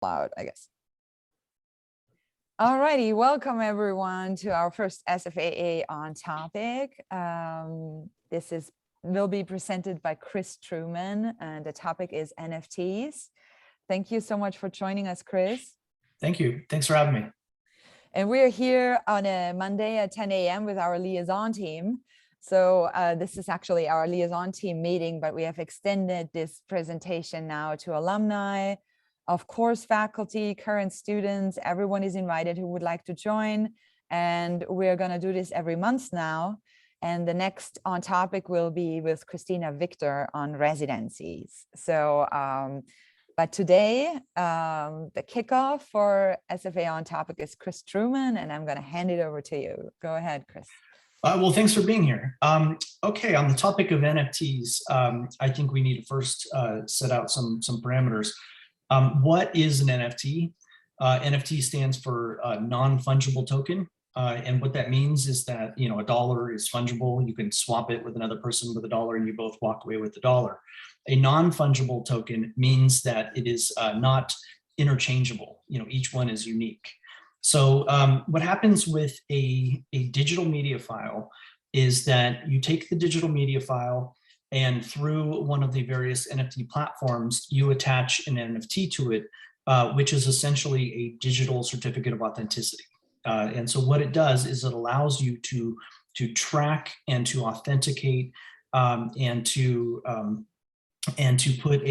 Loud, I guess. Alrighty, welcome everyone to our first SFAA on topic. This will be presented by Chris Trueman, and the topic is NFTs. Thank you so much for joining us, Chris. Thank you. Thanks for having me. And we're here on a Monday at 10 a.m. with our liaison team. So this is actually our liaison team meeting, but we have extended this presentation now to alumni, of course, faculty, current students. Everyone is invited who would like to join. And we're going to do this every month now. And the next on topic will be with Christina Victor on residencies. So, but today, the kickoff for SFA on topic is Chris Trueman, and I'm going to hand it over to you. Go ahead, Chris. Well, thanks for being here. Okay, on the topic of NFTs, I think we need to first set out some parameters. What is an NFT? NFT stands for non-fungible token. And what that means is that, a dollar is fungible. You can swap it with another person with a dollar and you both walk away with the dollar. A non-fungible token means that it is not interchangeable. Each one is unique. So what happens with a digital media file is that you take the digital media file and through one of the various NFT platforms, you attach an NFT to it, which is essentially a digital certificate of authenticity. And so what it does is it allows you to track and to authenticate and to put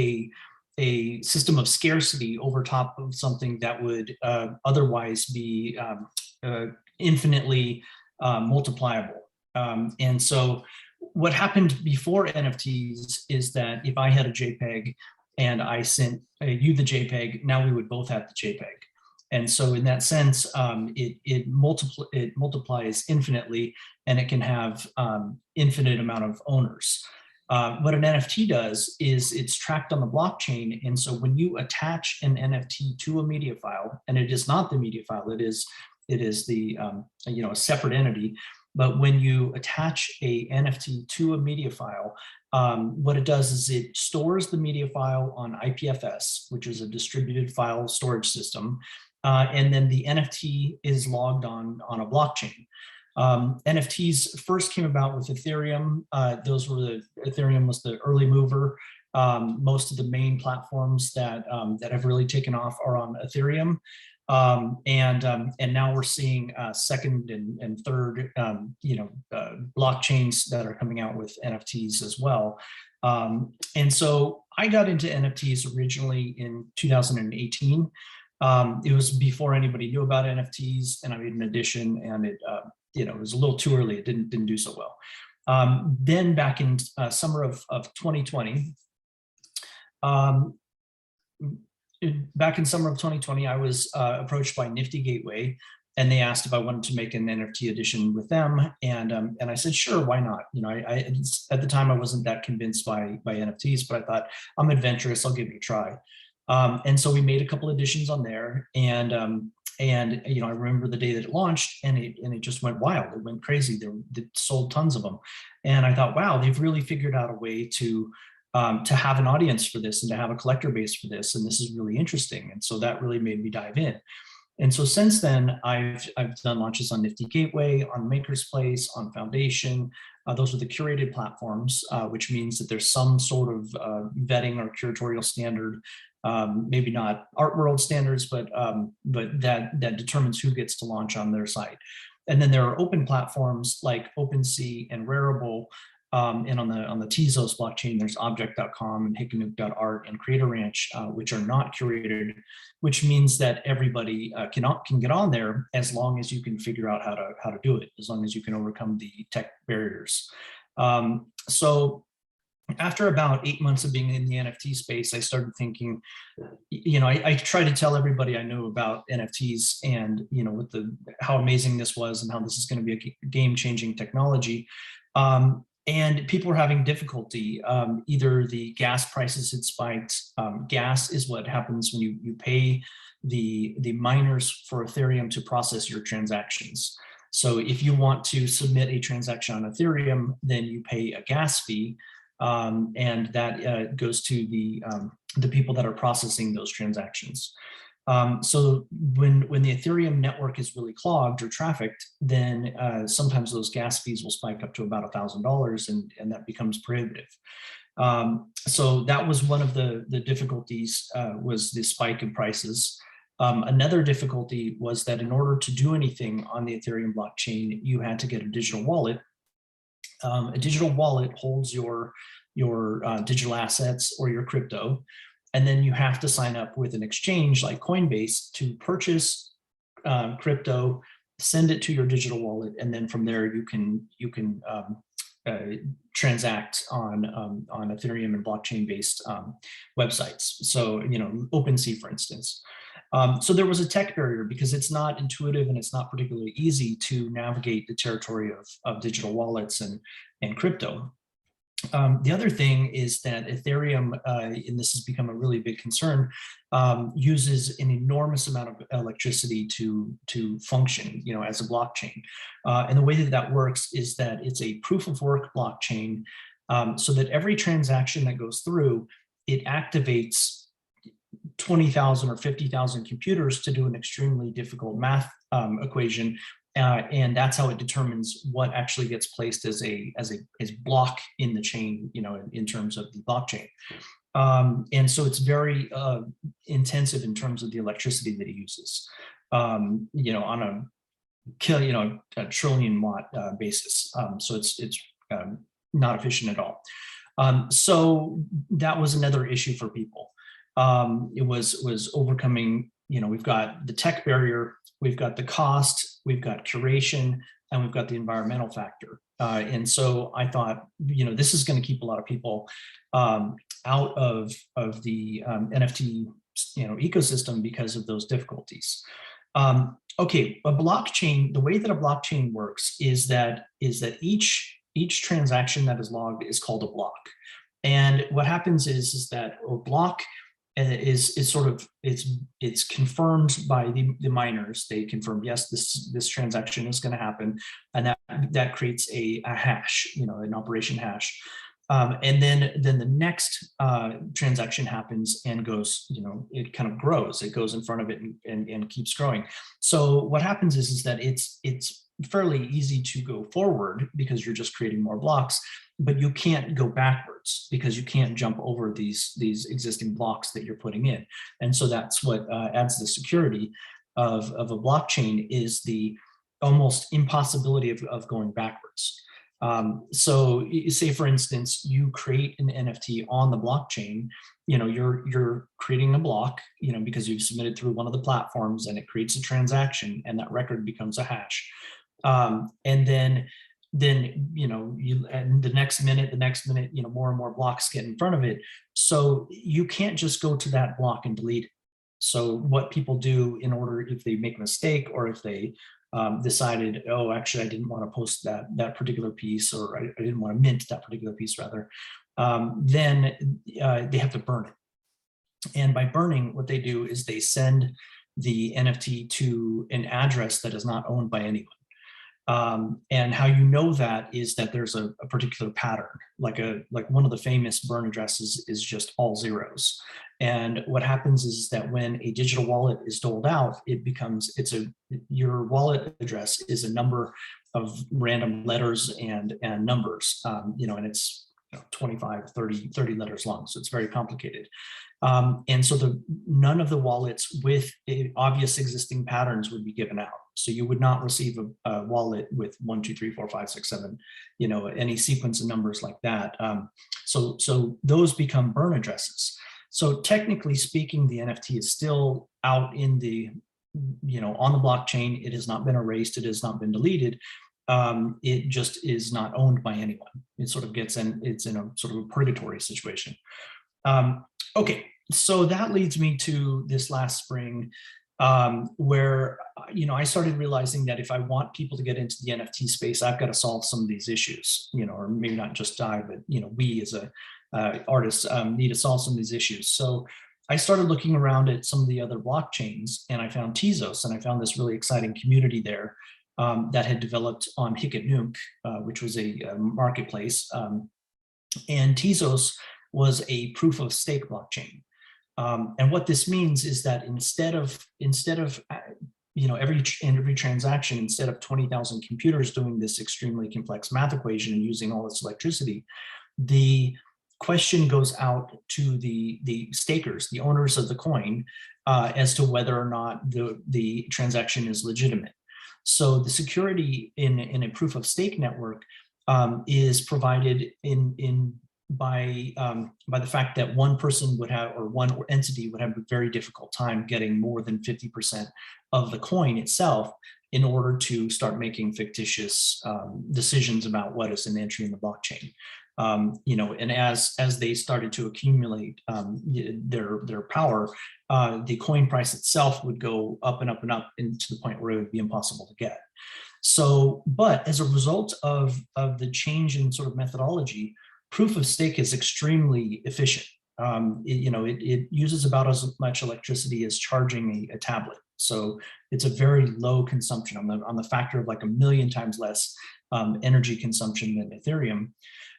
a system of scarcity over top of something that would otherwise be infinitely multipliable. And so what happened before NFTs is that if I had a JPEG and I sent you the JPEG, now we would both have the JPEG. And so in that sense, it multiplies infinitely, and it can have infinite amount of owners. What an NFT does is it's tracked on the blockchain. And so when you attach an NFT to a media file, and it is not the media file, it is the a separate entity. But when you attach a NFT to a media file, what it does is it stores the media file on IPFS, which is a distributed file storage system. And then the NFT is logged on a blockchain. NFTs first came about with Ethereum. Ethereum was the early mover. Most of the main platforms that have really taken off are on Ethereum. And now we're seeing second and third, blockchains that are coming out with NFTs as well. And so I got into NFTs originally in 2018. It was before anybody knew about NFTs, and I made an edition, and it was a little too early. It didn't do so well. Then back in summer of 2020. Back in summer of 2020, I was approached by Nifty Gateway, and they asked if I wanted to make an NFT edition with them, and I said, sure, why not? At the time I wasn't that convinced by NFTs, but I thought, I'm adventurous, I'll give it a try. And so we made a couple editions on there, and I remember the day that it launched, and it just went wild. It went crazy. They sold tons of them, and I thought, wow, they've really figured out a way to have an audience for this and to have a collector base for this. And this is really interesting. And so that really made me dive in. And so since then, I've done launches on Nifty Gateway, on Maker's Place, on Foundation. Those are the curated platforms, which means that there's some sort of vetting or curatorial standard, maybe not art world standards, but that determines who gets to launch on their site. And then there are open platforms like OpenSea and Rarible. And on the Tezos blockchain, there's object.com and hikanuke.art and Creatoranch, which are not curated, which means that everybody can get on there as long as you can figure out how to do it, as long as you can overcome the tech barriers. So after about 8 months of being in the NFT space, I started thinking, I tried to tell everybody I knew about NFTs and, with how amazing this was and how this is going to be a game-changing technology. And people were having difficulty. Either the gas prices had spiked. Gas is what happens when you pay the miners for Ethereum to process your transactions. So if you want to submit a transaction on Ethereum, then you pay a gas fee, and that goes to the people that are processing those transactions. So when the Ethereum network is really clogged or trafficked, then sometimes those gas fees will spike up to about $1,000, and that becomes prohibitive. So that was one of the difficulties, was the spike in prices. Another difficulty was that in order to do anything on the Ethereum blockchain, you had to get a digital wallet. A digital wallet holds your digital assets or your crypto, and then you have to sign up with an exchange like Coinbase to purchase crypto, send it to your digital wallet, and then from there you can transact on Ethereum and blockchain-based websites. So, OpenSea, for instance. So there was a tech barrier because it's not intuitive and it's not particularly easy to navigate the territory of digital wallets and crypto. The other thing is that Ethereum, and this has become a really big concern, uses an enormous amount of electricity to function, as a blockchain. And the way that works is that it's a proof of work blockchain, so that every transaction that goes through, it activates 20,000 or 50,000 computers to do an extremely difficult math equation. And that's how it determines what actually gets placed as a block in the chain, in terms of the blockchain. And so it's very intensive in terms of the electricity that it uses, on a trillion watt basis. So it's not efficient at all. So that was another issue for people. It was overcoming, we've got the tech barrier, we've got the cost, we've got curation, and we've got the environmental factor. And so I thought, this is going to keep a lot of people out of the NFT ecosystem because of those difficulties. Okay, a blockchain, the way that a blockchain works is that each transaction that is logged is called a block. And what happens is that a block is sort of, it's confirmed by the miners. They confirm, yes, this transaction is going to happen, and that creates a hash, an operation hash. And then the next transaction happens and goes, it kind of grows. It goes in front of it and keeps growing. So what happens is that it's fairly easy to go forward because you're just creating more blocks, but you can't go backwards because you can't jump over these existing blocks that you're putting in. And so that's what adds the security of a blockchain, is the almost impossibility of going backwards. So say, for instance, you create an NFT on the blockchain, you're creating a block, because you've submitted through one of the platforms, and it creates a transaction, and that record becomes a hash. And then and the next minute, more and more blocks get in front of it. So you can't just go to that block and delete it. So what people do, in order, if they make a mistake, or if they decided, oh, actually, I didn't want to post that particular piece, or I didn't want to mint that particular piece, rather, then they have to burn it. And by burning, what they do is they send the NFT to an address that is not owned by anyone. And how you know that is that there's a particular pattern, like one of the famous burn addresses is just all zeros. And what happens is that when a digital wallet is doled out, your wallet address is a number of random letters and numbers, and it's 25, 30 letters long. So it's very complicated. And so none of the wallets with obvious existing patterns would be given out. So you would not receive a wallet with 1, 2, 3, 4, 5, 6, 7, any sequence of numbers like that. So those become burn addresses. So technically speaking, the NFT is still out in the, on the blockchain. It has not been erased. It has not been deleted. It just is not owned by anyone. It sort of it's in a sort of a purgatory situation. Okay, so that leads me to this last spring, where, I started realizing that if I want people to get into the NFT space, I've got to solve some of these issues, or maybe not just die, but, we as artists need to solve some of these issues. So I started looking around at some of the other blockchains, and I found Tezos, and I found this really exciting community there that had developed on Hic-et-Nunc, which was a marketplace. And Tezos was a proof of stake blockchain. And what this means is that instead of every transaction, instead of 20,000 computers doing this extremely complex math equation and using all this electricity, the question goes out to the stakers, the owners of the coin, as to whether or not the transaction is legitimate. So the security in a proof of stake network is provided by the fact that one person would have, or one entity would have a very difficult time getting more than 50% of the coin itself in order to start making fictitious decisions about what is an entry in the blockchain. And as they started to accumulate their power, the coin price itself would go up and up and up, and to the point where it would be impossible to get. So, but as a result of the change in sort of methodology, proof of stake is extremely efficient. It uses about as much electricity as charging a tablet. So it's a very low consumption, on the factor of like 1,000,000 times less energy consumption than Ethereum.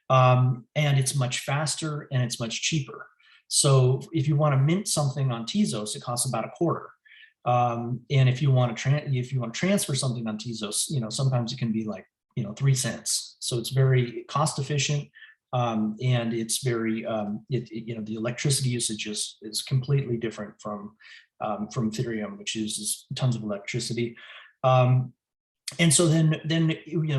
And it's much faster and it's much cheaper. So if you want to mint something on Tezos, it costs about $0.25. And if you want to transfer something on Tezos, sometimes it can be like 3 cents. So it's very cost efficient. And it's very, the electricity usage is completely different from Ethereum, which uses tons of electricity. And so then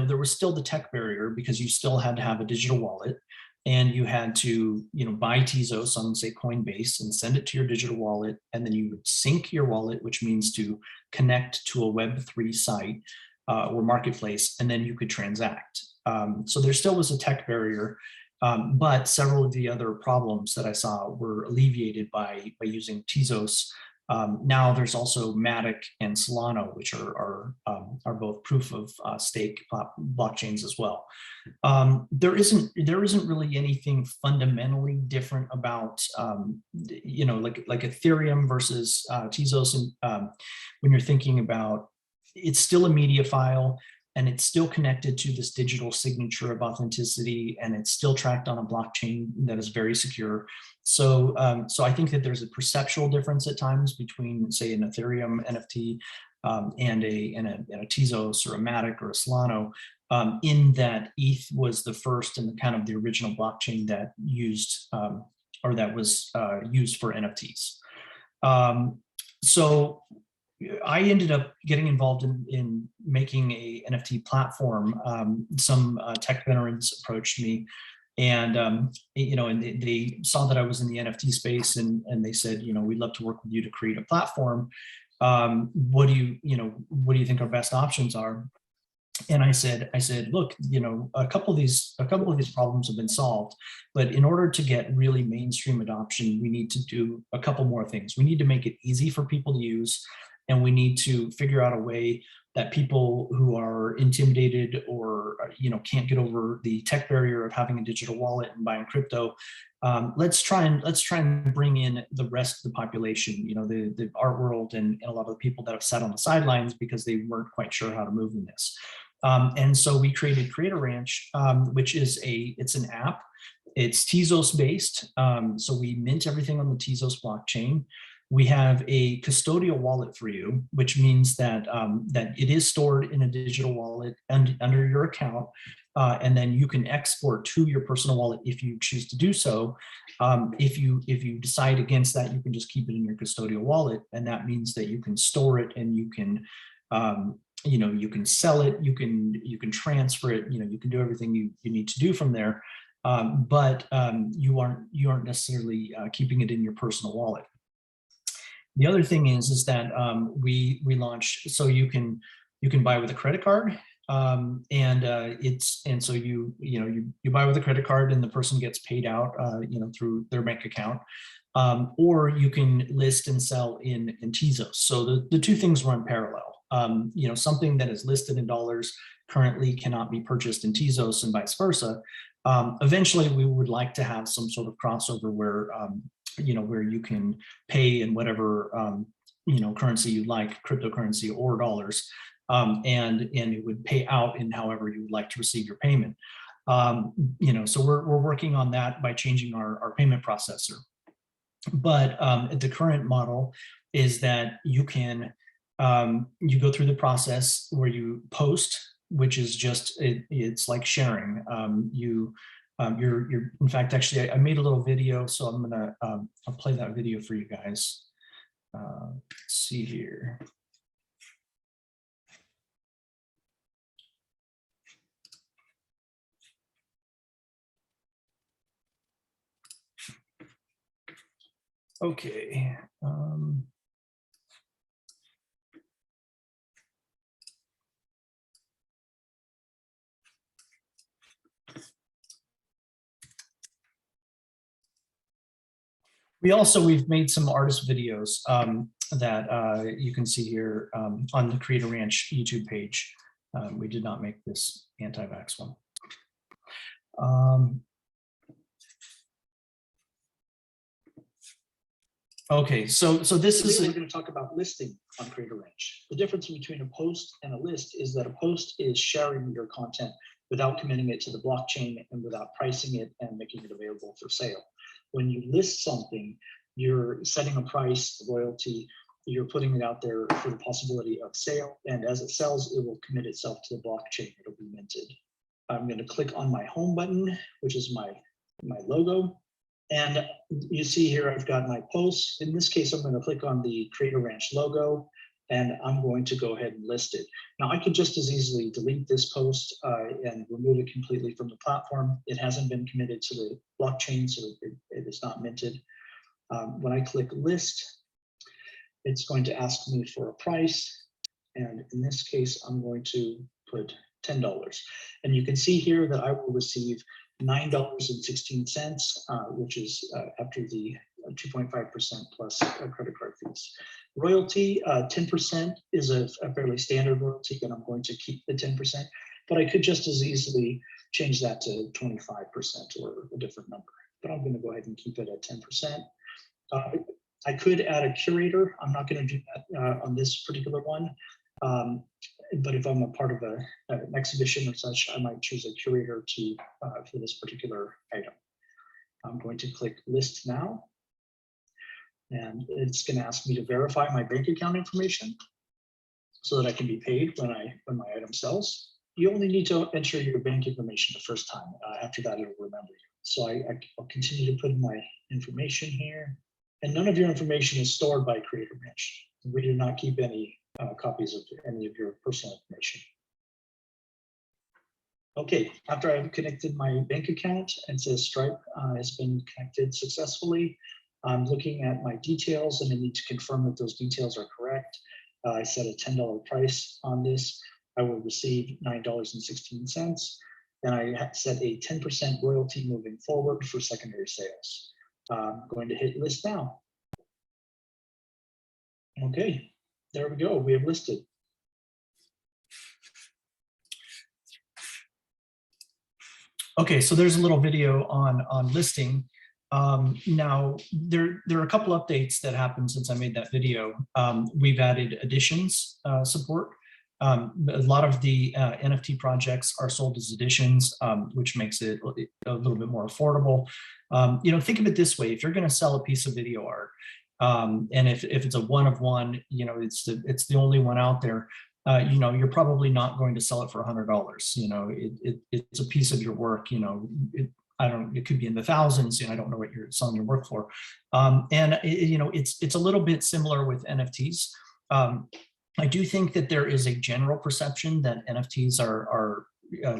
there was still the tech barrier, because you still had to have a digital wallet, and you had to buy Tezos on, say, Coinbase, and send it to your digital wallet, and then you would sync your wallet, which means to connect to a Web3 site or marketplace, and then you could transact. So there still was a tech barrier, but several of the other problems that I saw were alleviated by using Tezos. Now there's also Matic and Solana, which are both proof of stake blockchains as well. There isn't really anything fundamentally different about like Ethereum versus Tezos, and when you're thinking about, it's still a media file, and it's still connected to this digital signature of authenticity, and it's still tracked on a blockchain that is very secure. So, so I think that there's a perceptual difference at times between, say, an Ethereum NFT and a Tezos or a Matic or a Solana, in that ETH was the first and kind of the original blockchain that used or that was used for NFTs. So I ended up getting involved in making a NFT platform. Some tech veterans approached me, and and they saw that I was in the NFT space, and they said, we'd love to work with you to create a platform. What do you think our best options are? And I said, look, a couple of these problems have been solved, but in order to get really mainstream adoption, we need to do a couple more things. We need to make it easy for people to use, and we need to figure out a way that people who are intimidated or can't get over the tech barrier of having a digital wallet and buying crypto, let's try and bring in the rest of the population, the art world, and a lot of the people that have sat on the sidelines because they weren't quite sure how to move in this. And so we created Creatoranch, which is it's an app. It's Tezos based, so we mint everything on the Tezos blockchain. We have a custodial wallet for you, which means that that it is stored in a digital wallet and under your account, and then you can export to your personal wallet if you choose to do so. If you decide against that, you can just keep it in your custodial wallet, and that means that you can store it, and you can you can sell it, you can transfer it, you can do everything you need to do from there, but you aren't necessarily keeping it in your personal wallet. The other thing is that we launched, so you can buy with a credit card, and so you buy with a credit card, and the person gets paid out through their bank account, or you can list and sell in Tezos. So the two things run parallel. Something that is listed in dollars currently cannot be purchased in Tezos, and vice versa. Eventually, we would like to have some sort of crossover where where you can pay in whatever currency you like, cryptocurrency or dollars, and it would pay out in however you would like to receive your payment. So we're working on that by changing our payment processor. But the current model is that you can, you go through the process where you post, which is just, it's like sharing. You're, in fact, actually, I made a little video, so I'm gonna, I'll play that video for you guys. Let's see here. Okay. We've made some artist videos that you can see here on the Creatoranch YouTube page. We did not make this anti-vax one. Okay, so this is we're going to talk about listing on Creatoranch. The difference between a post and a list is that a post is sharing your content without committing it to the blockchain and without pricing it and making it available for sale. When you list something, you're setting a price, a royalty, you're putting it out there for the possibility of sale, and as it sells, it will commit itself to the blockchain. It'll be minted. I'm going to click on my home button, which is my logo. And you see here, I've got my posts. In this case, I'm going to click on the Creatoranch logo, and I'm going to go ahead and list it. Now, I could just as easily delete this post and remove it completely from the platform. It hasn't been committed to the blockchain, so it is not minted. When I click list, it's going to ask me for a price. And in this case, I'm going to put $10. And you can see here that I will receive $9.16, which is after the 2.5% plus credit card fees. Royalty, 10% is a fairly standard royalty, and I'm going to keep the 10%, but I could just as easily change that to 25% or a different number, but I'm going to go ahead and keep it at 10%. I could add a curator. I'm not going to do that on this particular one. But if I'm a part of an exhibition or such, I might choose a curator to for this particular item. I'm going to click list now, and it's going to ask me to verify my bank account information so that I can be paid when my item sells. You only need to enter your bank information the first time. After that, it'll remember you. So I'll continue to put in my information here, and none of your information is stored by Creatoranch. We do not keep any copies of any of your personal information. Okay, after I've connected my bank account, it says Stripe has been connected successfully. I'm looking at my details, and I need to confirm that those details are correct. I set a $10 price on this. I will receive $9.16, and I set a 10% royalty moving forward for secondary sales. I'm going to hit list now. Okay. There we go, we have listed. Okay, so there's a little video on listing. Now, there are a couple updates that happened since I made that video. We've added editions support. A lot of the NFT projects are sold as editions, which makes it a little bit more affordable. You know, think of it this way: if you're going to sell a piece of video art, and if it's a one of one, you know, it's the only one out there, you know, you're probably not going to sell it for $100. You know, it's a piece of your work. You know, it could be in the thousands. You know, I don't know what you're selling your work for. You know, it's a little bit similar with NFTs. I do think that there is a general perception that NFTs are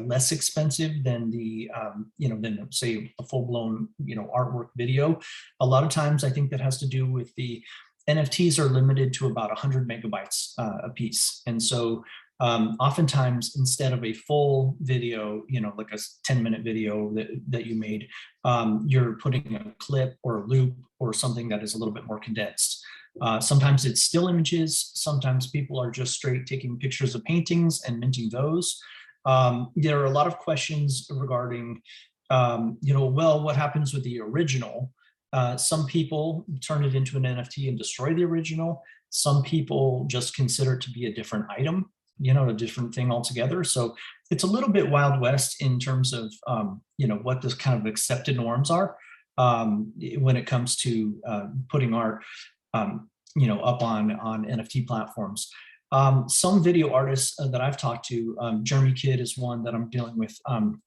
less expensive than the you know, than say a full-blown, you know, artwork video. A lot of times I think that has to do with the NFTs are limited to about 100 megabytes a piece, and so oftentimes instead of a full video, you know, like a 10-minute video that you made, you're putting a clip or a loop or something that is a little bit more condensed. Sometimes it's still images. Sometimes people are just straight taking pictures of paintings and minting those. There are a lot of questions regarding, you know, well, what happens with the original? Some people turn it into an NFT and destroy the original. Some people just consider it to be a different item, you know, a different thing altogether. So it's a little bit Wild West in terms of, you know, what this kind of accepted norms are. when it comes to putting art, up on NFT platforms. Some video artists that I've talked to, Jeremy Kidd is one that I'm dealing with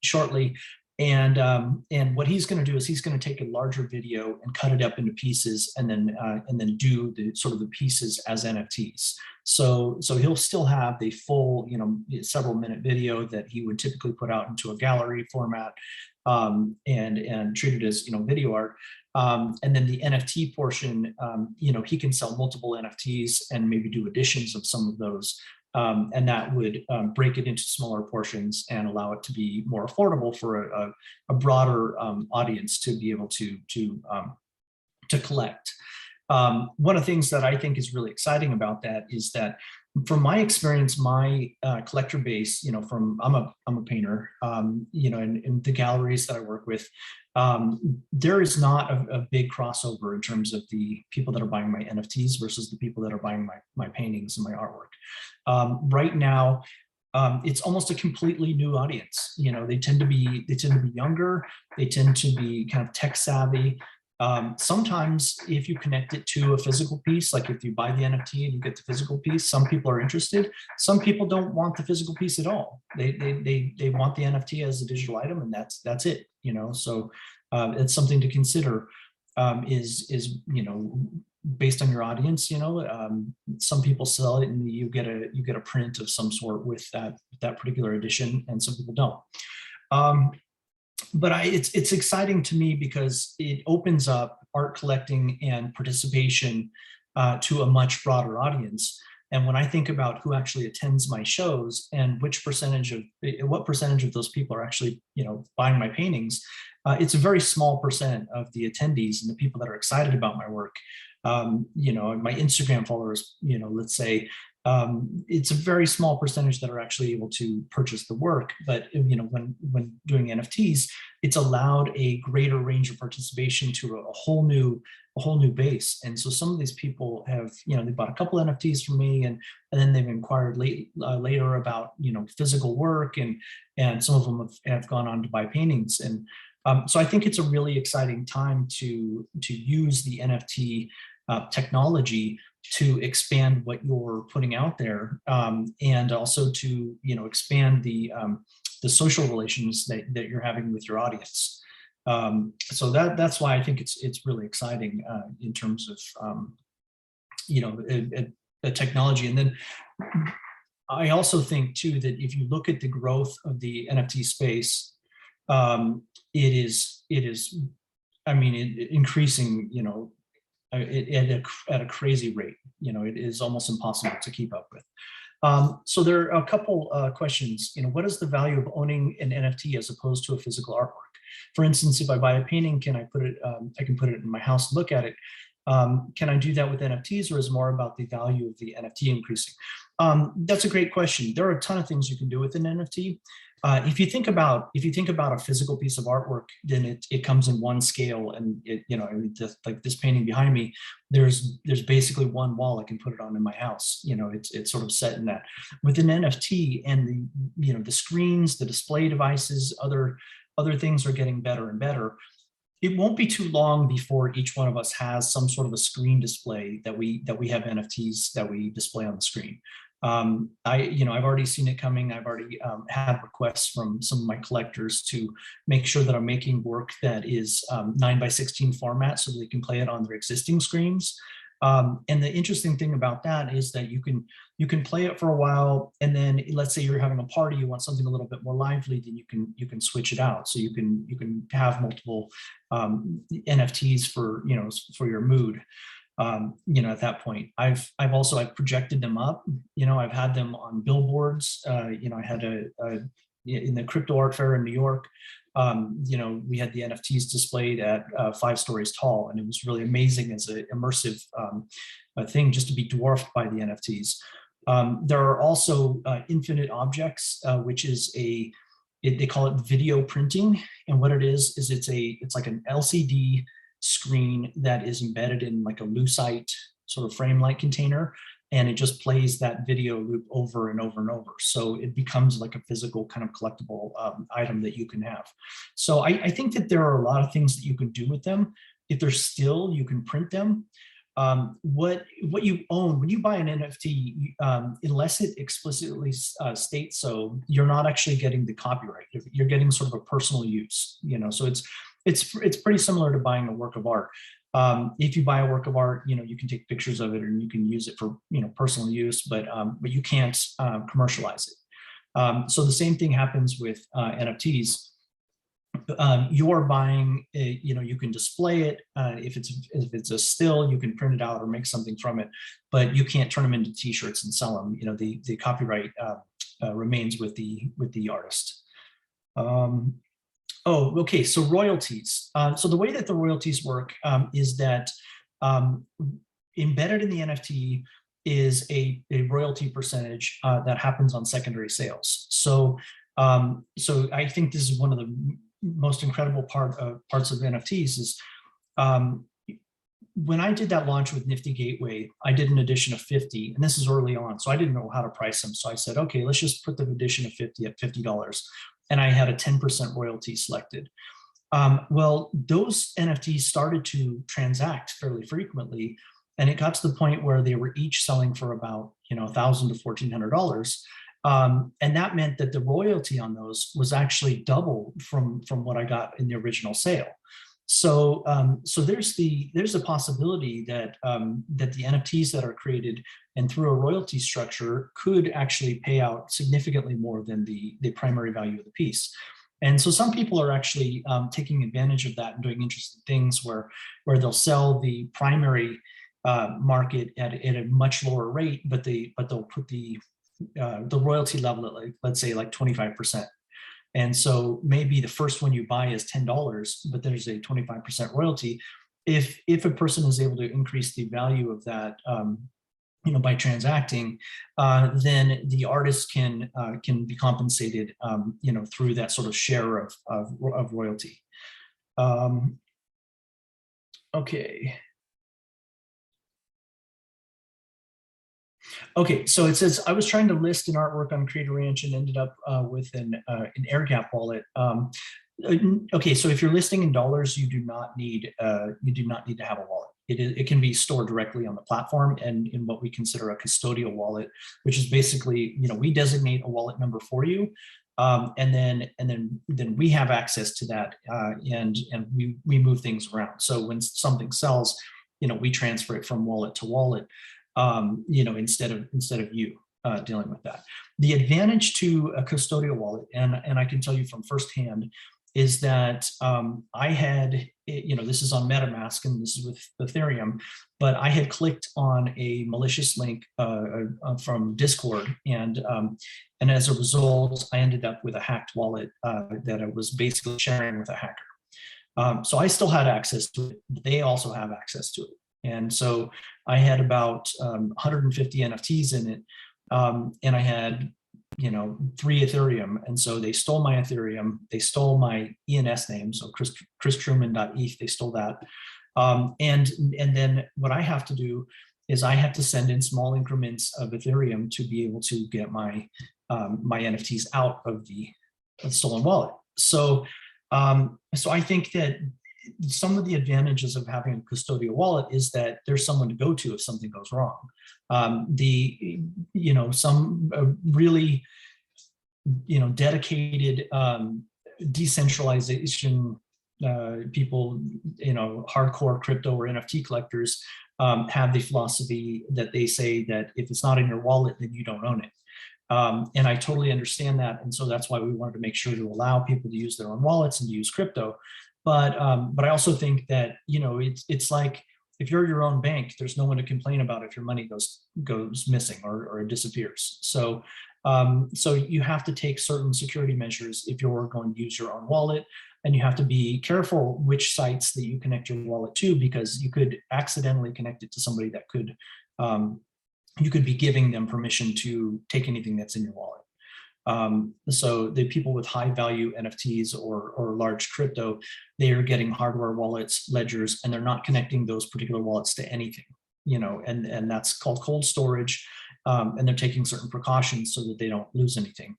shortly. And what he's going to do is he's going to take a larger video and cut it up into pieces, and then do the sort of the pieces as NFTs. So he'll still have the full, several minute video that he would typically put out into a gallery format, and treat it as, video art. And then the NFT portion, he can sell multiple NFTs and maybe do editions of some of those. And that would break it into smaller portions and allow it to be more affordable for a broader audience to be able to collect. One of the things that I think is really exciting about that is that, from my experience, my collector base, I'm a painter, in the galleries that I work with, there is not a big crossover in terms of the people that are buying my NFTs versus the people that are buying my paintings and my artwork. Right now, it's almost a completely new audience. They tend to be younger. They tend to be kind of tech savvy. Sometimes if you connect it to a physical piece, like if you buy the NFT and you get the physical piece, some people are interested. Some people don't want the physical piece at all. They want the NFT as a digital item, and that's it. So it's something to consider. Is based on your audience. Some people sell it and you get a print of some sort with that particular edition, and some people don't. But it's exciting to me because it opens up art collecting and participation to a much broader audience. And when I think about who actually attends my shows and what percentage of those people are actually, buying my paintings, it's a very small percent of the attendees and the people that are excited about my work. My Instagram followers, let's say, it's a very small percentage that are actually able to purchase the work. But when doing NFTs, it's allowed a greater range of participation to a whole new base. And so some of these people have, they bought a couple NFTs from me, and then they've inquired later about physical work, and some of them have gone on to buy paintings. And so I think it's a really exciting time to use the NFT technology to expand what you're putting out there, and also to expand the social relations that you're having with your audience. So that's why I think it's really exciting in terms of a technology. And then I also think too that if you look at the growth of the NFT space, it is increasing at a crazy rate. It is almost impossible to keep up with. So there are a couple questions. What is the value of owning an NFT as opposed to a physical artwork? For instance, if I buy a painting, can I put it? I can put it in my house and look at it. Can I do that with NFTs, or is it more about the value of the NFT increasing? That's a great question. There are a ton of things you can do with an NFT. If you think about a physical piece of artwork, then it comes in one scale, and like this painting behind me, there's basically one wall I can put it on in my house. It's sort of set in that. With an NFT and the screens, the display devices, other things are getting better and better. It won't be too long before each one of us has some sort of a screen display that we have NFTs that we display on the screen. I've already seen it coming. I've already had requests from some of my collectors to make sure that I'm making work that is 9:16 format so they can play it on their existing screens. And the interesting thing about that is that you can play it for a while, and then let's say you're having a party, you want something a little bit more lively, then you can switch it out. So you can have multiple NFTs for your mood. At that point, I've projected them up. I've had them on billboards. I had in the crypto art fair in New York. We had the NFTs displayed at 5 stories tall, and it was really amazing as an immersive thing just to be dwarfed by the NFTs. There are also infinite objects, which is they call it video printing, and what it is it's like an LCD screen that is embedded in like a lucite sort of frame-like container, and it just plays that video loop over and over and over. So it becomes like a physical kind of collectible item that you can have. So I think that there are a lot of things that you can do with them. If they're still, you can print them. What you own when you buy an NFT, unless it explicitly states so, you're not actually getting the copyright. You're getting sort of a personal use, you know. So it's pretty similar to buying a work of art. If you buy a work of art, you know, you can take pictures of it and you can use it for, you know, personal use, but you can't commercialize it. So the same thing happens with NFTs. You're buying, you know, you can display it. If it's a still, you can print it out or make something from it, but you can't turn them into T-shirts and sell them. You know, the copyright remains with the artist. Oh, okay. So royalties. So the way that the royalties work is that embedded in the NFT is a royalty percentage that happens on secondary sales. So so I think this is one of the most incredible parts of NFTs is when I did that launch with Nifty Gateway, I did an edition of 50, and this is early on, so I didn't know how to price them. So I said, okay, let's just put the edition of 50 at $50, and I had a 10% royalty selected. Well, those NFTs started to transact fairly frequently, and it got to the point where they were each selling for about, you know, $1,000 to $1,400. And that meant that the royalty on those was actually double from what I got in the original sale. So so there's the possibility that that the NFTs that are created and through a royalty structure could actually pay out significantly more than the primary value of the piece. And so some people are actually taking advantage of that and doing interesting things where they'll sell the primary market at a much lower rate, but they'll put the royalty level at, like, let's say like 25%. And so maybe the first one you buy is $10, but there's a 25% royalty. If a person is able to increase the value of that, you know, by transacting, then the artist can be compensated, you know, through that sort of share of royalty. Okay. Okay, so it says, I was trying to list an artwork on Creatoranch and ended up with an air gap wallet. Okay, so if you're listing in dollars, you do not need to have a wallet. It can be stored directly on the platform and in what we consider a custodial wallet, which is basically, you know, we designate a wallet number for you, and then we have access to that, and we move things around. So when something sells, you know, we transfer it from wallet to wallet. You know, instead of you dealing with that. The advantage to a custodial wallet, and I can tell you from firsthand, is that I had, you know, this is on MetaMask and this is with Ethereum, but I had clicked on a malicious link from Discord, and as a result, I ended up with a hacked wallet that I was basically sharing with a hacker. So I still had access to it. They also have access to it. And so I had about 150 NFTs in it, and I had, you know, 3 Ethereum. And so they stole my Ethereum, they stole my ENS name, so Trueman.eth, they stole that. And then what I have to do is I have to send in small increments of Ethereum to be able to get my my NFTs out of the stolen wallet. So so I think that some of the advantages of having a custodial wallet is that there's someone to go to if something goes wrong. You know, some really, you know, dedicated decentralization people, you know, hardcore crypto or NFT collectors have the philosophy that they say that if it's not in your wallet, then you don't own it. And I totally understand that. And so that's why we wanted to make sure to allow people to use their own wallets and to use crypto. But I also think that, you know, it's like if you're your own bank, there's no one to complain about if your money goes missing or it disappears. So so you have to take certain security measures if you're going to use your own wallet, and you have to be careful which sites that you connect your wallet to, because you could accidentally connect it to somebody that could you could be giving them permission to take anything that's in your wallet. So the people with high value NFTs or large crypto, they are getting hardware wallets, ledgers, and they're not connecting those particular wallets to anything. and that's called cold storage. And they're taking certain precautions so that they don't lose anything.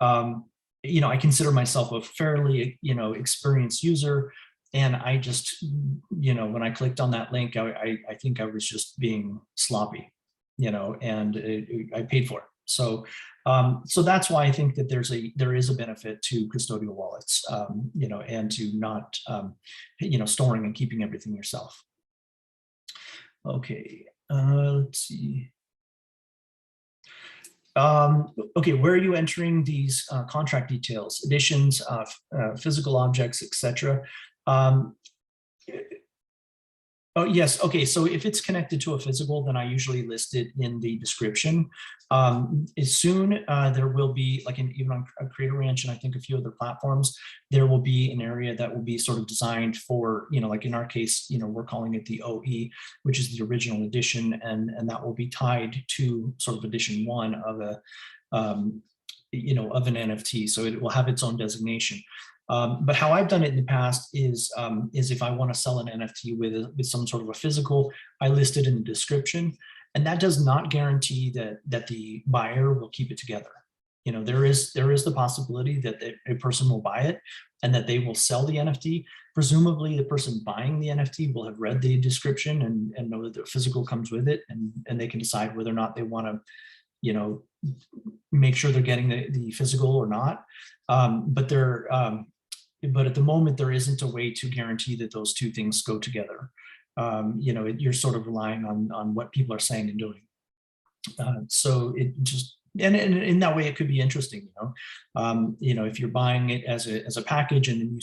I consider myself a fairly, experienced user. And I just, when I clicked on that link, I think I was just being sloppy, and I paid for it. So that's why I think that there is a benefit to custodial wallets, and to not, storing and keeping everything yourself. Okay, let's see. Okay, where are you entering these contract details, additions, physical objects, etc.? Oh, yes. Okay. So if it's connected to a physical, then I usually list it in the description. As soon there will be, like even on Creatoranch and I think a few other platforms, there will be an area that will be sort of designed for, like in our case, we're calling it the OE, which is the original edition, and that will be tied to sort of edition 1 of a, of an NFT. So it will have its own designation. But how I've done it in the past is if I want to sell an NFT with some sort of a physical, I list it in the description, and that does not guarantee that the buyer will keep it together. There is the possibility that a person will buy it and that they will sell the NFT. Presumably, the person buying the NFT will have read the description and know that the physical comes with it, and they can decide whether or not they want to, make sure they're getting the physical or not. But at the moment, there isn't a way to guarantee that those two things go together. You're sort of relying on what people are saying and doing. So it just, and in that way, it could be interesting. If you're buying it as a package, and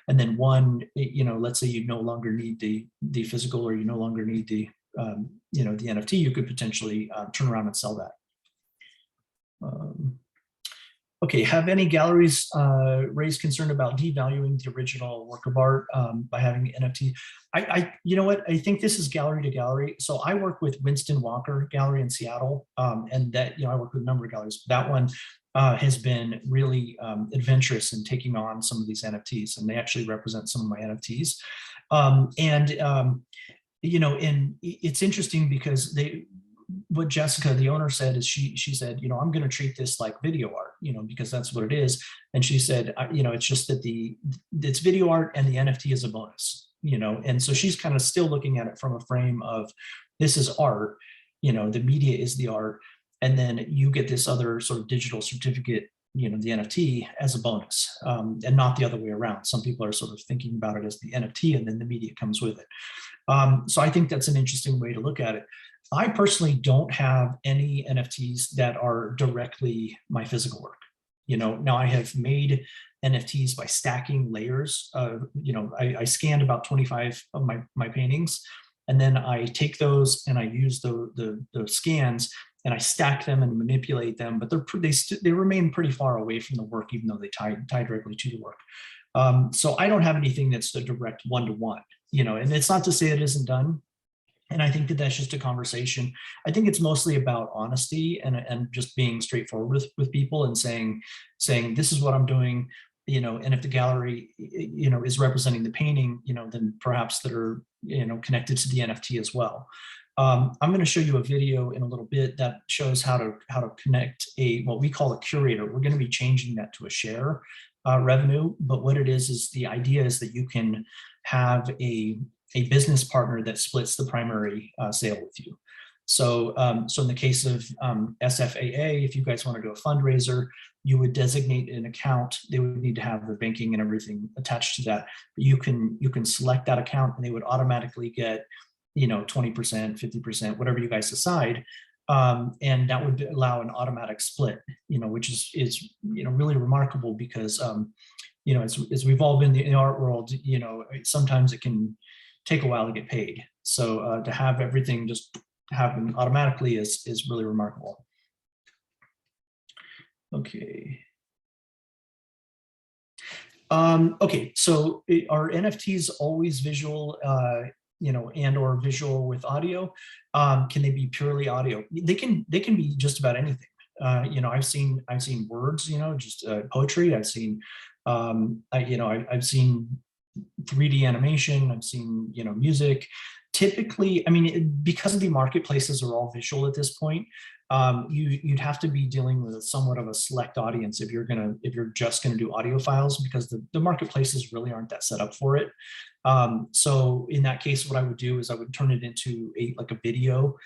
then one, let's say you no longer need the physical, or you no longer need the the NFT, you could potentially turn around and sell that. Okay, have any galleries raised concern about devaluing the original work of art by having NFT? You know what, I think this is gallery to gallery. So I work with Winston Walker Gallery in Seattle, and that, I work with a number of galleries. That one has been really adventurous in taking on some of these NFTs, and they actually represent some of my NFTs. And it's interesting because what Jessica, the owner, said is she said, I'm going to treat this like video art, because that's what it is. And she said, it's just that it's video art and the NFT is a bonus, and so she's kind of still looking at it from a frame of, this is art, the media is the art, and then you get this other sort of digital certificate, the NFT, as a bonus, and not the other way around. Some people are sort of thinking about it as the NFT and then the media comes with it. So I think that's an interesting way to look at it. I personally don't have any NFTs that are directly my physical work. Now I have made NFTs by stacking layers. I scanned about 25 of my paintings, and then I take those and I use the scans and I stack them and manipulate them, but they remain pretty far away from the work, even though they tie directly to the work. So I don't have anything that's a direct one-to-one, and it's not to say it isn't done. And I think that that's just a conversation. I think it's mostly about honesty and just being straightforward with people and saying, this is what I'm doing, and if the gallery, is representing the painting, then perhaps that are, connected to the NFT as well. I'm going to show you a video in a little bit that shows how to connect what we call a curator. We're going to be changing that to a share revenue, but what it is the idea is that you can have a business partner that splits the primary sale with you. So, so in the case of SFAA, if you guys want to do a fundraiser, you would designate an account. They would need to have the banking and everything attached to that. But you can select that account, and they would automatically get 20%, 50%, whatever you guys decide. And that would allow an automatic split, which is really remarkable because as we've all been in the art world, sometimes it can take a while to get paid. So to have everything just happen automatically is really remarkable. Okay. Okay, so are NFTs always visual, and or visual with audio? Can they be purely audio? They can be just about anything. I've seen words, just poetry. I've seen, I've seen 3D animation. I've seen, music. Typically, I mean, because the marketplaces are all visual at this point, you'd have to be dealing with somewhat of a select audience if you're just gonna do audio files, because the marketplaces really aren't that set up for it. So in that case, what I would do is I would turn it into like a video,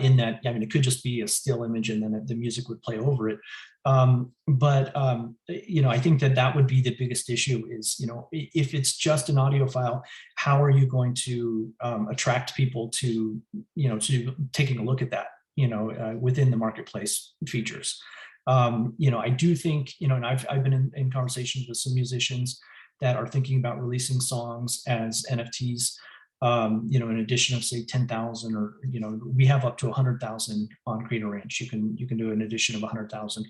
in that, I mean, it could just be a still image and then the music would play over it. You know, I think that would be the biggest issue is, you know, if it's just an audio file, how are you going to attract people to, you know, to taking a look at that, you know, within the marketplace features. You know, I do think, you know, and I've been in conversations with some musicians that are thinking about releasing songs as NFTs, you know, in addition of say 10,000, or, you know, we have up to 100,000 on Creatoranch. You can do an edition of 100,000.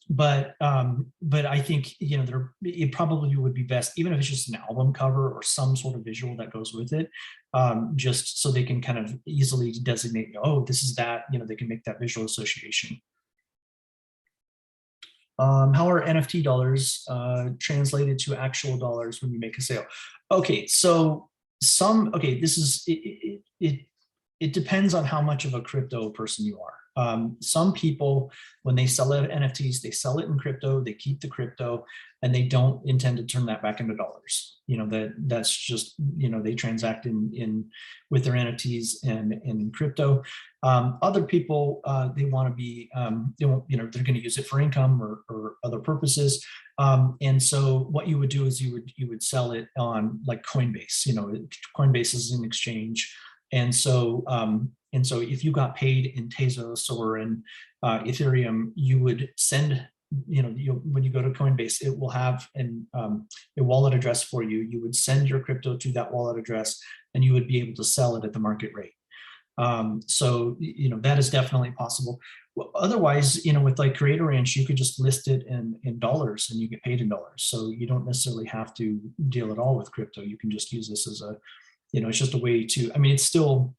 But I think, you know, it probably would be best, even if it's just an album cover or some sort of visual that goes with it, just so they can kind of easily designate, oh, this is that, you know, they can make that visual association. How are NFT dollars translated to actual dollars when you make a sale? Okay, so this is, it depends on how much of a crypto person you are. Some people, when they sell NFTs, they sell it in crypto, they keep the crypto, and they don't intend to turn that back into dollars. You know, that's just, you know, they transact in with their NFTs and in crypto. Other people, they want to be, they won't, you know, they're going to use it for income or other purposes. And so what you would do is you would sell it on like Coinbase. You know, Coinbase is an exchange. And so if you got paid in Tezos or in Ethereum, you would send, you know, when you go to Coinbase, it will have a wallet address for you. You would send your crypto to that wallet address, and you would be able to sell it at the market rate. So, you know, that is definitely possible. Well, otherwise, you know, with like Creatoranch, you could just list it in dollars and you get paid in dollars. So you don't necessarily have to deal at all with crypto. You can just use this as a, you know, it's just a way to, I mean, it's still,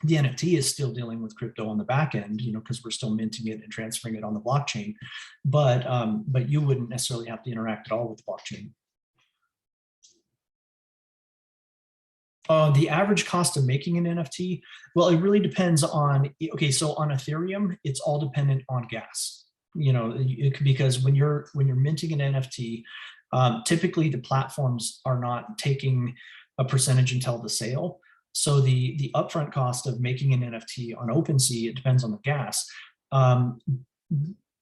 the NFT is still dealing with crypto on the back end, you know, because we're still minting it and transferring it on the blockchain, but you wouldn't necessarily have to interact at all with the blockchain. The average cost of making an NFT, well, it really depends on, okay, so on Ethereum, it's all dependent on gas, you know, because when you're minting an NFT, typically the platforms are not taking a percentage until the sale. So the upfront cost of making an NFT on OpenSea, it depends on the gas.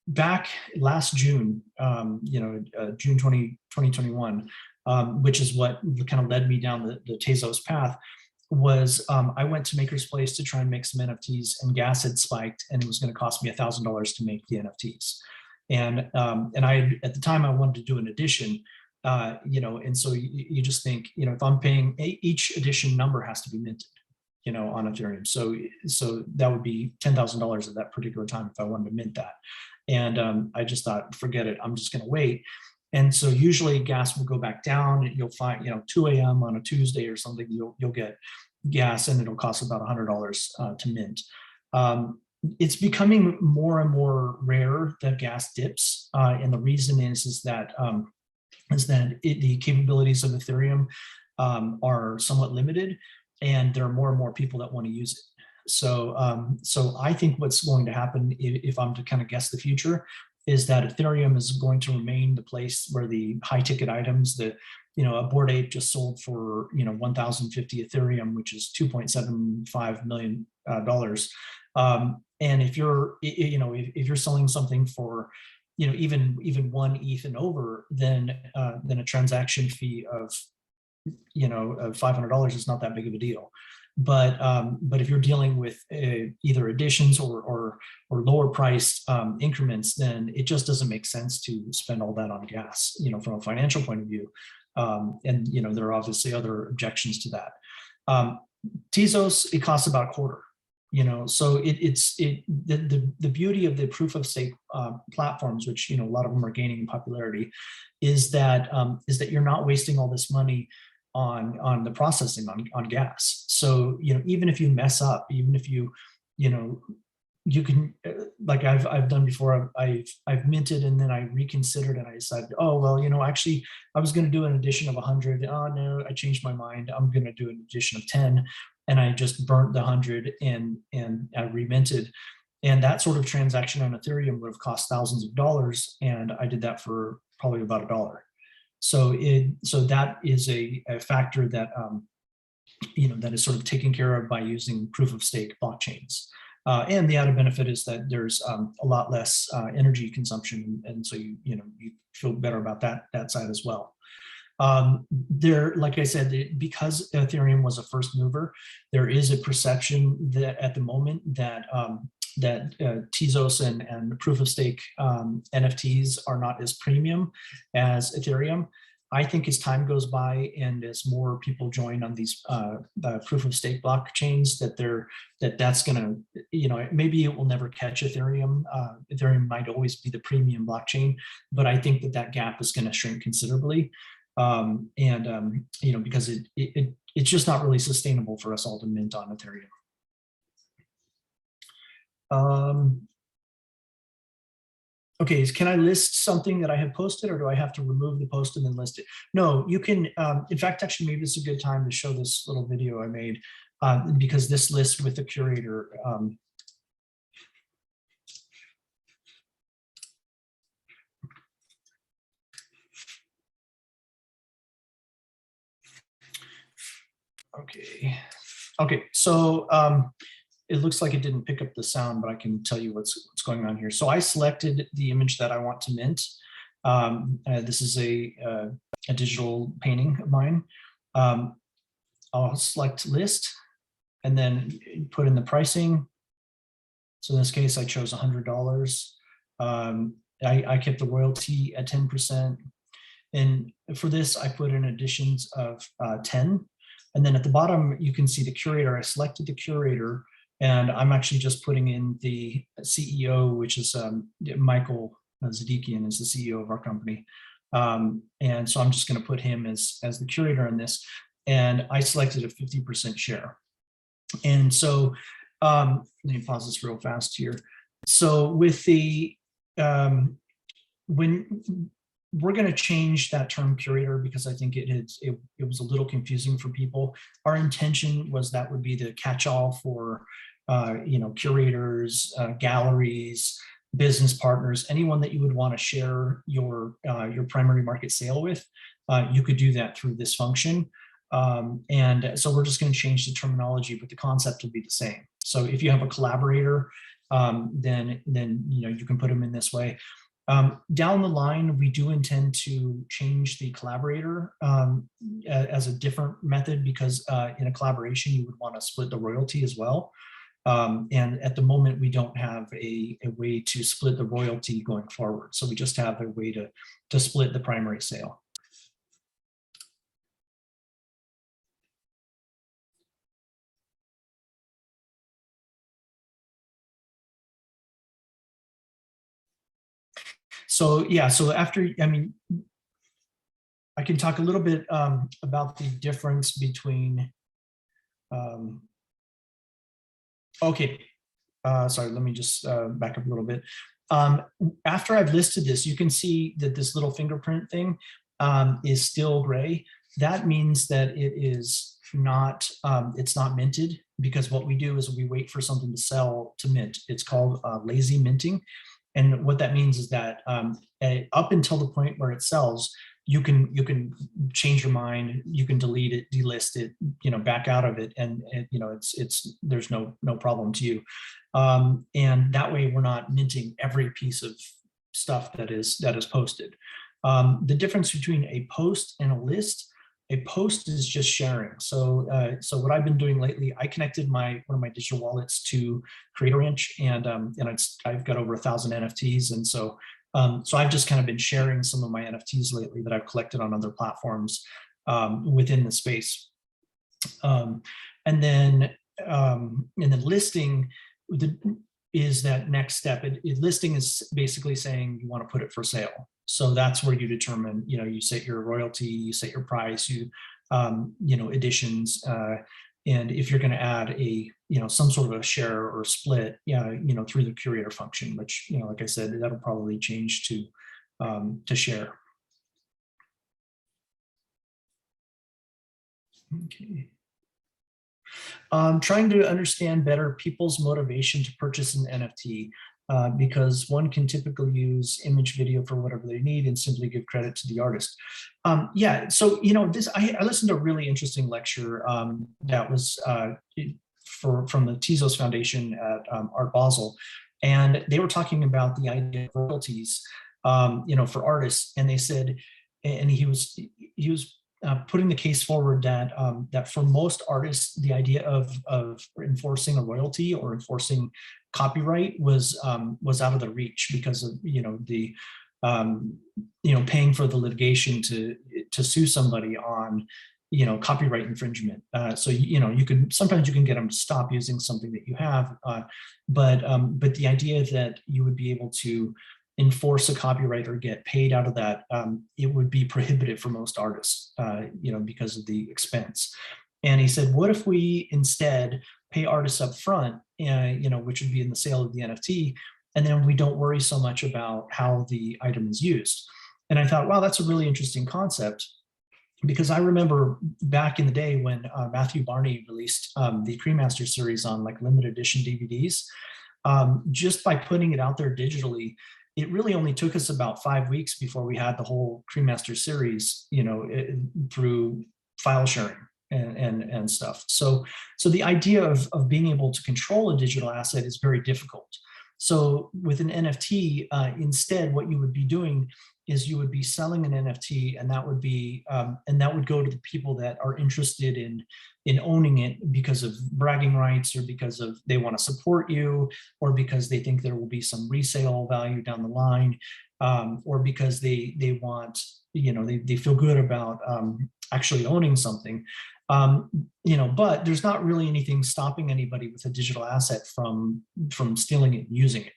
Back last June, you know, June 2021, which is what kind of led me down the Tezos path, was I went to Maker's Place to try and make some NFTs, and gas had spiked, and it was going to cost me $1,000 to make the NFTs. And I, at the time, I wanted to do an edition. You know, and so you just think, you know, if I'm paying, each edition number has to be minted, you know, on Ethereum. So that would be $10,000 at that particular time if I wanted to mint that. And I just thought, forget it, I'm just going to wait. And so usually gas will go back down. You'll find, you know, 2 a.m. on a Tuesday or something, you'll get gas, and it'll cost about $100 to mint. It's becoming more and more rare that gas dips, and the reason is that the capabilities of Ethereum are somewhat limited, and there are more and more people that want to use it. So, so I think what's going to happen, if I'm to kind of guess the future, is that Ethereum is going to remain the place where the high ticket items, that, you know, a Bored Ape just sold for, you know, 1,050 Ethereum, which is $2.75 million. And if you're, you know, if you're selling something for, you know, even 1 ETH and over, then a transaction fee of, you know, of $500 is not that big of a deal. But if you're dealing with either additions or lower priced increments, then it just doesn't make sense to spend all that on gas, you know, from a financial point of view. And, you know, there are obviously other objections to that. Tezos, it costs about a quarter. You know, so the beauty of the proof of stake platforms, which, you know, a lot of them are gaining in popularity, is that you're not wasting all this money on the processing on gas. So, you know, even if you mess up, even if you know, you can, like I've done before, I've minted and then I reconsidered and I decided, oh, well, you know, actually I was going to do an edition of 100. Oh no, I changed my mind. I'm going to do an edition of 10. and I just burnt the 100 and I reminted. And that sort of transaction on Ethereum would have cost thousands of dollars, and I did that for probably about $1. So that is a factor that that is sort of taken care of by using proof of stake blockchains. And the added benefit is that there's a lot less energy consumption, and so you feel better about that side as well. Like I said, because Ethereum was a first mover, there is a perception that at the moment that Tezos and proof of stake NFTs are not as premium as Ethereum. I think as time goes by and as more people join on these the proof of stake blockchains, that's going to, maybe it will never catch Ethereum. Ethereum might always be the premium blockchain, but I think that gap is going to shrink considerably. Because it's just not really sustainable for us all to mint on Ethereum. Okay, can I list something that I have posted, or do I have to remove the post and then list it? No, you can, in fact, actually, maybe it's a good time to show this little video I made, because this lists with the curator. Okay, so it looks like it didn't pick up the sound, but I can tell you what's going on here. So I selected the image that I want to mint. This is a digital painting of mine. I'll select list and then put in the pricing. So in this case, I chose $100. I kept the royalty at 10%. And for this, I put in additions of 10. And then at the bottom, you can see the curator. I selected the curator, and I'm actually just putting in the CEO, which is Michael Zadikian is the CEO of our company. And so I'm just going to put him as the curator in this. And I selected a 50% share. And so let me pause this real fast here. So with the, when we're going to change that term curator, because I think it was a little confusing for people. Our intention was that would be the catch-all for curators, galleries, business partners, anyone that you would want to share your primary market sale with. You could do that through this function. And so we're just going to change the terminology, but the concept will be the same. So if you have a collaborator, then you can put them in this way. Down the line, we do intend to change the collaborator as a different method, because in a collaboration, you would want to split the royalty as well. And at the moment, we don't have a way to split the royalty going forward. So we just have a way to split the primary sale. So yeah, so after, I can talk a little bit about the difference between, sorry, let me just back up a little bit. After I've listed this, you can see that this little fingerprint thing is still gray. That means that it is not, it's not minted, because what we do is we wait for something to sell to mint. It's called lazy minting. And what that means is that up until the point where it sells, you can change your mind, you can delete it, delist it, back out of it, and there's no problem to you. And that way we're not minting every piece of stuff that is posted. The difference between a post and a list: a post is just sharing. So what I've been doing lately, I connected one of my digital wallets to Creatoranch, and I've got over 1,000 NFTs, and so I've just kind of been sharing some of my NFTs lately that I've collected on other platforms within the space. And then listing is that next step. Listing is basically saying you want to put it for sale. So that's where you determine, you set your royalty, you set your price, additions, and if you're going to add some sort of a share or split, through the curator function, which, like I said, that'll probably change to share. Okay. Trying to understand better people's motivation to purchase an NFT, because one can typically use image, video for whatever they need and simply give credit to the artist. Yeah, so, you know, I listened to a really interesting lecture that was from the Tezos Foundation at Art Basel, and they were talking about the idea of royalties, you know, for artists, and they said, and he was putting the case forward that that for most artists, the idea of enforcing a royalty or enforcing copyright was out of their reach because of, you know, the you know, paying for the litigation to sue somebody on, you know, copyright infringement. So, you know, sometimes you can get them to stop using something that you have, but the idea that you would be able to enforce a copyright or get paid out of that, it would be prohibitive for most artists, you know, because of the expense. And he said, what if we instead pay artists up front, you know, which would be in the sale of the NFT, and then we don't worry so much about how the item is used. And I thought, wow, that's a really interesting concept, because I remember back in the day when Matthew Barney released the Cremaster series on like limited edition DVDs, just by putting it out there digitally, it really only took us about 5 weeks before we had the whole Cremaster series, you know, through file sharing and stuff. So the idea of being able to control a digital asset is very difficult. So with an NFT, instead, what you would be doing is you would be selling an NFT, and that would be that would go to the people that are interested in owning it because of bragging rights, or because of they want to support you, or because they think there will be some resale value down the line, or because they want, you know, they feel good about actually owning something. You know, but there's not really anything stopping anybody with a digital asset from stealing it and using it.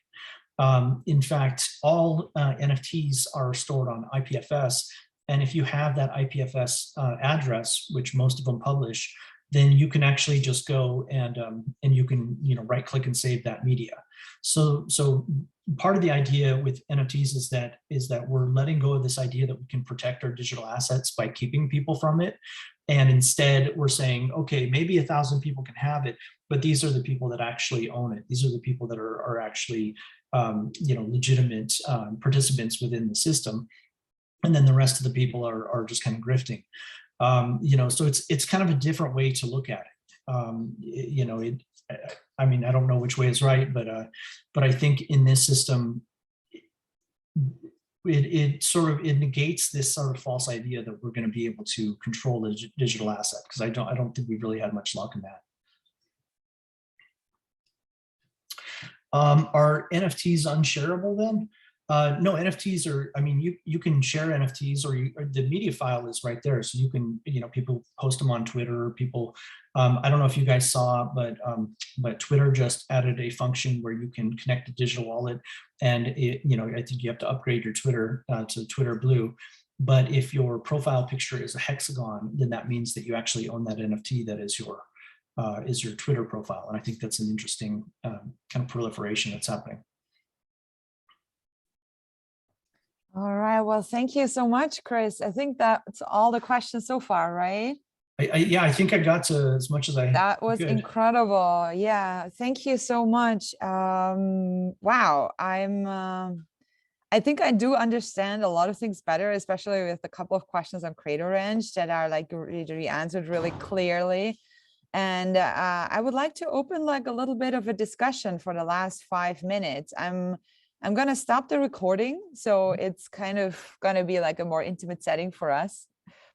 In fact, all NFTs are stored on IPFS, and if you have that IPFS address, which most of them publish, then you can actually just go and you can, you know, right click and save that media. So part of the idea with NFTs is that we're letting go of this idea that we can protect our digital assets by keeping people from it. And instead we're saying, okay, maybe 1,000 people can have it, but these are the people that actually own it. These are the people that are actually, you know, legitimate participants within the system. And then the rest of the people are just kind of grifting. You know, so it's kind of a different way to look at it. You know, I mean, I don't know which way is right, but I think in this system, it negates this sort of false idea that we're going to be able to control the digital asset, because I don't think we've really had much luck in that. Are NFTs unshareable then? No, NFTs are, I mean, you can share NFTs, or the media file is right there. So you can, you know, people post them on Twitter, people, I don't know if you guys saw, but Twitter just added a function where you can connect a digital wallet, and it, you know, I think you have to upgrade your Twitter to Twitter Blue. But if your profile picture is a hexagon, then that means that you actually own that NFT that is your Twitter profile. And I think that's an interesting kind of proliferation that's happening. All right, well, thank you so much, Chris. I think that's all the questions so far, right? Yeah, I think I got to as much as I That was could. incredible. Yeah, thank you so much. Wow, I think I do understand a lot of things better, especially with a couple of questions on Creatoranch that are like really answered really clearly. And I would like to open like a little bit of a discussion for the last 5 minutes. I'm going to stop the recording, so it's kind of going to be like a more intimate setting for us.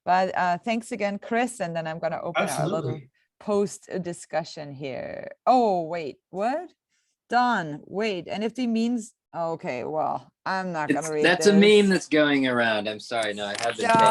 But thanks again, Chris. And then I'm going to open our little post discussion here. Oh, wait, what? Done. Wait, NFT means, okay, well, I'm not going to read That's this. a meme that's going around. I'm sorry. No, I have been.